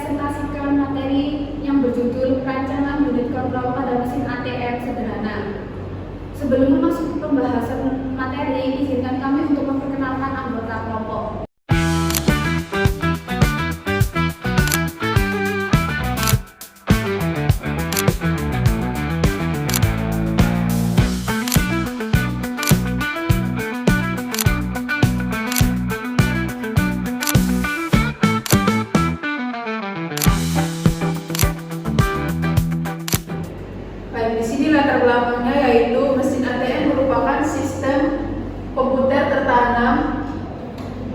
mempresentasikan materi yang berjudul Rancangan Unit Kontrol pada Mesin ATM Sederhana. Sebelum masuk ke pembahasan materi, izinkan kami untuk memperkenalkan anggota kelompok. Di sini latar belakangnya yaitu mesin ATM merupakan sistem komputer tertanam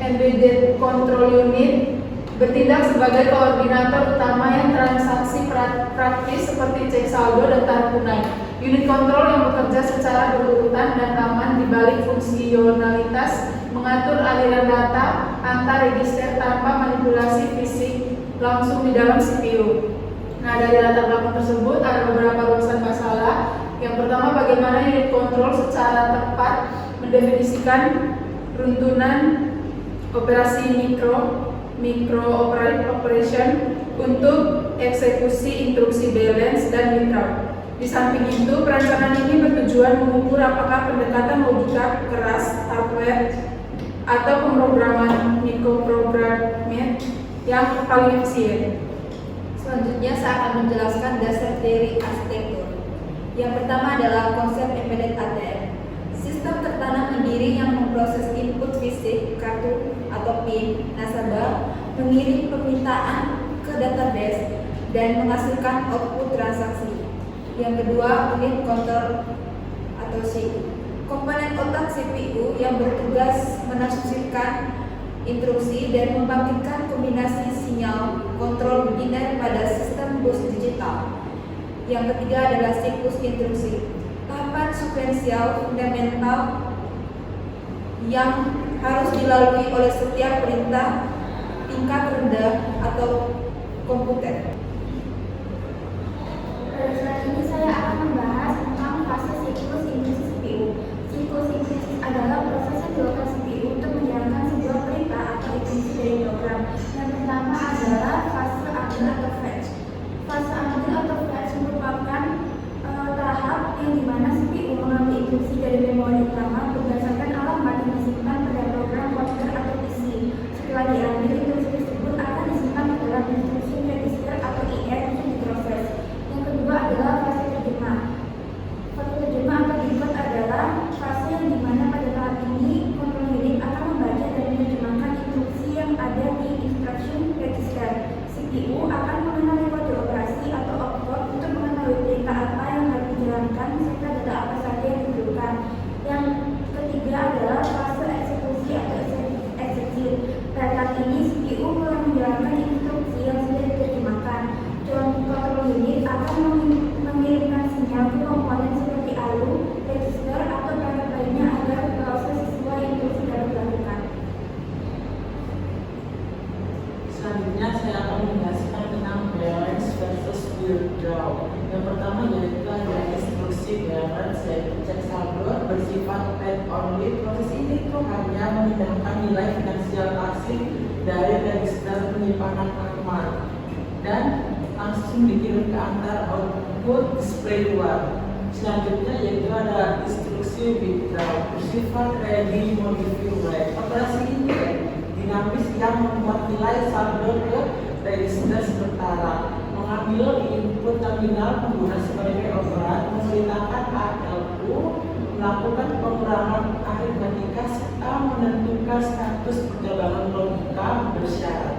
embedded control unit, bertindak sebagai koordinator utama yang transaksi praktis seperti cek saldo dan tarik tunai. Unit kontrol yang bekerja secara berurutan dan aman di balik fungsionalitas mengatur aliran data antar register tanpa manipulasi fisik langsung di dalam CPU. Nah, dari latar belakang tersebut ada beberapa rumusan masalah. Yang pertama, bagaimana unit kontrol secara tepat mendefinisikan runtunan operasi micro operation untuk eksekusi instruksi balance dan withdraw. Di samping itu, perancangan ini bertujuan mengukur apakah pendekatan logika keras hardware atau pemrograman microprogramming yang paling efisien. Selanjutnya saya akan menjelaskan dasar dari arsitektur. Yang pertama adalah konsep embedded ATM. Sistem tertanam mandiri yang memproses input fisik, kartu atau PIN nasabah, mengirim permintaan ke database dan menghasilkan output transaksi. Yang kedua, unit kontrol atau SIC. Komponen otak CPU yang bertugas menafsirkan instruksi dan membangkitkan kombinasi sinyal kontrol biner pada sistem bus digital. Yang ketiga adalah siklus instruksi, tahapan sekuensial fundamental yang harus dilalui oleh setiap perintah tingkat rendah atau komputer. Pada saat ini saya akan membahas tentang fase siklus instruksi CPU. Siklus instruksi adalah proses yang dilakukan CPU untuk menjalankan sebuah perintah atau instruksi dari program. Yang pertama adalah fase ambil atau fetch. Fase ambil atau fetch merupakan tahap yang dimana CPU mengambil instruksi dari memori utama berdasarkan alamat yang disimpan pada program komputer atau PC. Setelah diambil, instruksi tersebut akan disimpan ke dalam instruksi register atau IR untuk diproses. Yang kedua adalah fase terjemah. Fase terjemah atau input adalah fase yang dimana pada tahap ini kontrol unit akan membaca dan menerjemahkan instruksi yang ada di instruction register. CPU akan mengenali kode operasi atau opcode untuk mengetahui perintah apa yang harus dijalankan serta data apa saja yang diperlukan. Yang ketiga adalah fase eksekusi atau execute. Pada tahap ini CPU mulai menjalankan instruksi yang sudah diterjemahkan. Kontrol unit akan mengirimkan sinyal ke komponen seperti ALU, register atau perangkat lainnya agar proses sesuai instruksi dapat dilakukan. Selanjutnya saya akan menjelaskan tentang balance versus withdraw. Yang pertama yaitu ada instruksi balance, yaitu cek saldo bersifat paid only. Proses ini tuh hanya memindahkan nilai finansial asing dari register penyimpanan akmal dan langsung dikirim ke antar output display luar. Selanjutnya yaitu ada instruksi withdraw bersifat ready modify. Operasi ini dinamis yang membuat nilai saldo ke register sementara, mengambil input terminal pengguna sebagai operat, memerintahkan ALU melakukan pengurangan aritmatika serta menentukan status perjalanan logika bersyarat.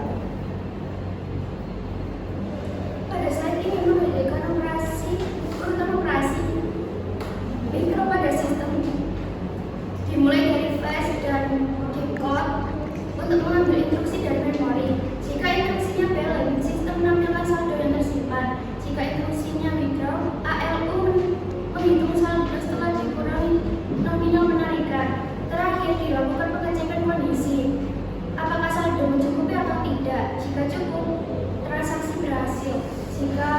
Pada saat ini membedakan urutan operasi mikro pada sistem dimulai dari flash dan decode untuk mengambil instruksi dari memori. Jika instruksinya balance, sistem menampilkan saldo yang tersimpan. Jika instruksinya withdraw, ALU menghitung saldo setelah dikurangi nominal penarikan. Terakhir dilakukan pengecekan kondisi, apakah saldo mencukupi atau tidak. Jika cukup, transaksi berhasil. Jika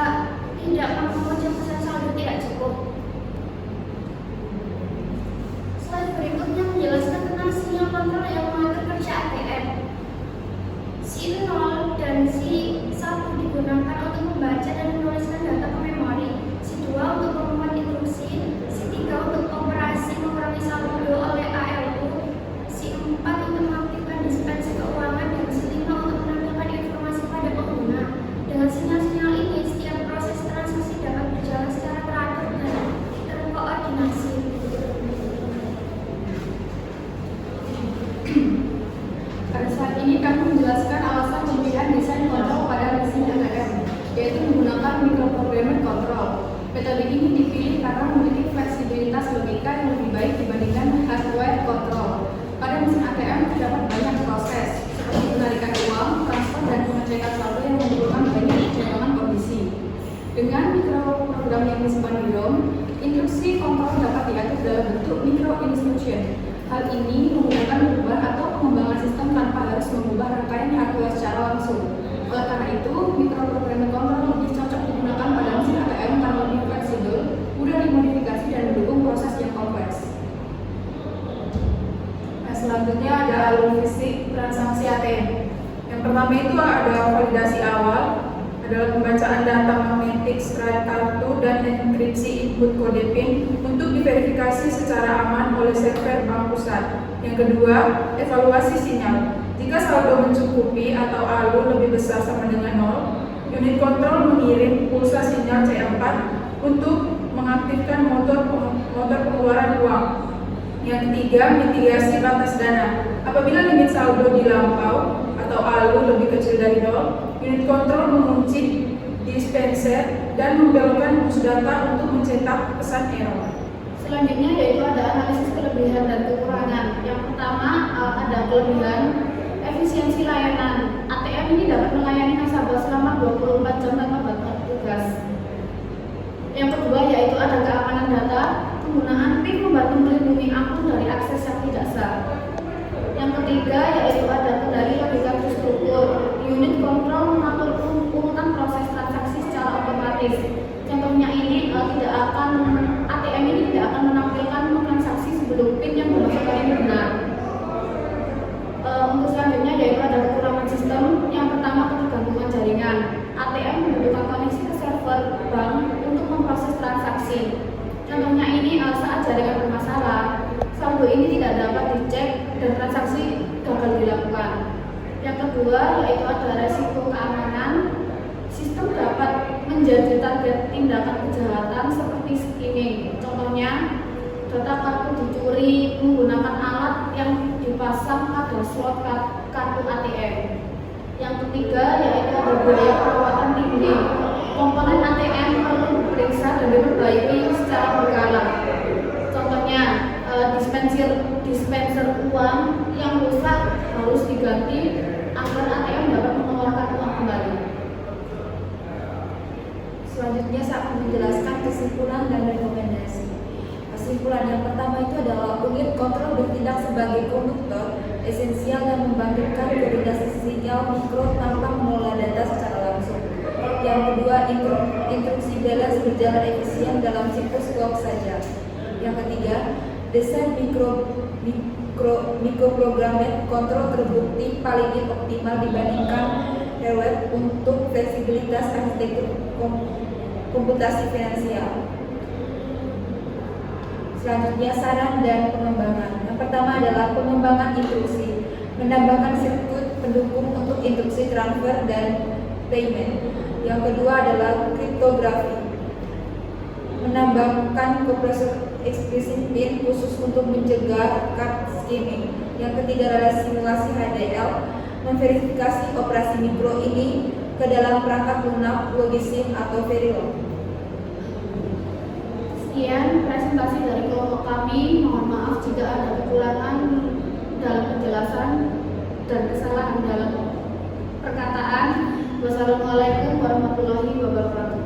tidak, maka penjelasan saldo tidak cukup. Slide berikutnya menjelaskan tentang sinyal kontrol yang mengatur kerja ATM. Si 0 dan si 1 dalam bentuk micro-instruction. Hal ini memudahkan perubahan atau pengembangan sistem tanpa harus mengubah rangkaian hardware secara langsung. Oleh karena itu, microprogramming control lebih cocok digunakan pada mesin ATM karena lebih fleksibel, mudah dimodifikasi dan mendukung proses yang kompleks. Nah, selanjutnya ada alur fisik transaksi ATM. Yang pertama itu ada validasi awal, adalah pembacaan data magnetik strike kartu dan enkripsi input kode PIN untuk diverifikasi secara aman oleh server bank pusat. Yang kedua, evaluasi sinyal. Jika saldo mencukupi atau ALU lebih besar sama dengan 0, unit kontrol mengirim pulsa sinyal C4 untuk mengaktifkan motor pengeluaran uang. Yang ketiga, mitigasi batas dana. Apabila limit saldo dilampau atau ALU lebih kecil dari 0, unit kontrol mengunci dispenser dan membelokkan bus data untuk mencetak pesan error. Selanjutnya yaitu ada analisis kelebihan dan kekurangan. Yang pertama ada kelebihan efisiensi layanan. ATM ini dapat melayani nasabah selama 24 jam tanpa batas tugas. Yang kedua yaitu ada keamanan data. Penggunaan PIN membantu melindungi akun dari akses yang tidak sah. Yang ketiga yaitu ada kendali logika terstruktur. Unit kontrol mengatur urutan proses transaksi secara otomatis. Contohnya ini ATM ini tidak akan menampilkan transaksi sebelum PIN yang dimasukkan ini benar. Untuk selanjutnya yaitu ada kekurangan sistem. Yang pertama ketergantungan jaringan. ATM membutuhkan koneksi ke server bank untuk memproses transaksi. Contohnya ini saat jaringan bermasalah, saldo ini tidak dapat dicek dan transaksi gagal dilakukan. Yang kedua yaitu ada resiko keamanan. Sistem dapat menjadi target tindakan kejahatan seperti skimming. Contohnya data kartu dicuri menggunakan alat yang dipasang pada slot kartu ATM. Yang ketiga yaitu ada biaya perawatan tinggi. Komponen ATM perlu diperiksa dan diperbaiki secara berkala. Contohnya dispenser uang yang rusak harus diganti agar ATM dapat mengeluarkan uang kembali. Selanjutnya saya akan menjelaskan kesimpulan dan rekomendasi. Kesimpulan yang pertama itu adalah unit kontrol bertindak sebagai konduktor esensial yang membangkitkan koordinasi sinyal mikro tanpa mengelola data secara langsung. Yang kedua, instruksi balance berjalan efisien dalam siklus clock saja. Yang ketiga, desain microprogrammed kontrol terbukti paling optimal dibandingkan hardware untuk fleksibilitas arsitektur komputasi finansial. Selanjutnya, saran dan pengembangan. Yang pertama adalah pengembangan instruksi, menambahkan sirkuit pendukung untuk instruksi transfer dan payment. Yang kedua adalah kriptografi, menambahkan kompresor eksplisit PIN khusus untuk mencegah card skimming. Yang ketiga adalah simulasi HDL, memverifikasi operasi mikro ini ke dalam perangkat lunak, logisim atau Verilog. Sekian presentasi dari kelompok kami. Mohon maaf jika ada kekurangan dalam penjelasan dan kesalahan dalam perkataan. Wassalamualaikum warahmatullahi wabarakatuh.